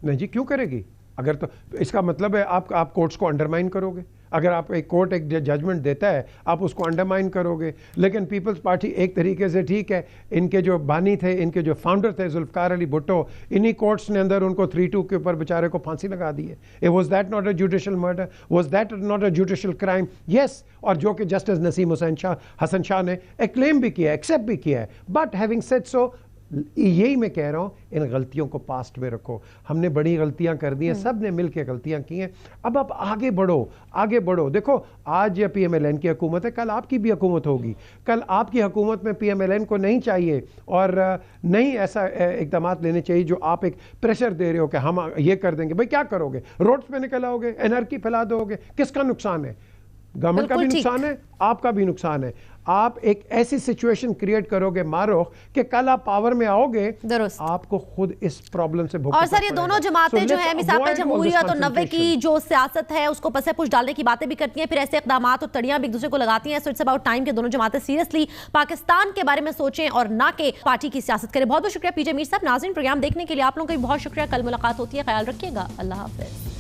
نہیں جی کیوں کرے گی؟ اگر تو اس کا مطلب ہے آپ کورٹس کو انڈرمائن کرو گے. اگر آپ ایک کورٹ ایک ججمنٹ دیتا ہے آپ اس کو انڈرمائن کرو گے. لیکن پیپلز پارٹی ایک طریقے سے ٹھیک ہے, ان کے جو بانی تھے, ان کے جو فاؤنڈر تھے ذوالفقار علی بھٹو, انہی کورٹس نے اندر ان کو 3-2 کے اوپر بیچارے کو پھانسی لگا دی ہے. Was that not a judicial murder? Was that not a judicial crime? Yes. اور جو کہ جسٹس نسیم حسن شاہ نے ایکلیم بھی کیا ہے, ایکسیپٹ بھی کیا ہے. بٹ ہیونگ سیڈ سو, یہی میں کہہ رہا ہوں ان غلطیوں کو پاسٹ میں رکھو. ہم نے بڑی غلطیاں کر دی ہیں, سب نے مل کے غلطیاں کی ہیں. اب آپ آگے بڑھو, آگے بڑھو. دیکھو آج پی ایم ایل این کی حکومت ہے, کل آپ کی بھی حکومت ہوگی. کل آپ کی حکومت میں پی ایم ایل این کو نہیں چاہیے اور نہیں ایسا اقدامات لینے چاہیے جو آپ ایک پریشر دے رہے ہو کہ ہم یہ کر دیں گے. بھائی کیا کرو گے؟ روڈز پہ نکل آؤ گے, انارکی پھیلا دو گے. کس کا نقصان ہے؟ گورنمنٹ کا بھی نقصان ہے, آپ کا بھی نقصان ہے. آپ ایک ایسی سچویشن کریٹ کرو گے ماروخ کہ کل آپ پاور میں آؤ گے, آپ کو خود اس پرابلم سے بھگتنا اور سر یہ دونوں جماعتیں جو ہیں مثال پر جمہوریت اور 90 کی جو سیاست ہے اس کو پسے پوش ڈالنے کی باتیں بھی کرتی ہیں, پھر ایسے اقدامات اور تڑیاں بھی ایک دوسرے کو لگاتی ہیں. سو اٹس اباؤٹ ٹائم کہ دونوں جماعتیں سیریسلی پاکستان کے بارے میں سوچیں اور نہ کہ پارٹی کی سیاست کریں. بہت بہت شکریہ پی جے میر صاحب. ناظرین پروگرام دیکھنے کے لیے آپ لوگوں کا بھی بہت شکریہ. کل ملاقات ہوتی ہے, خیال رکھیے گا. اللہ حافظ.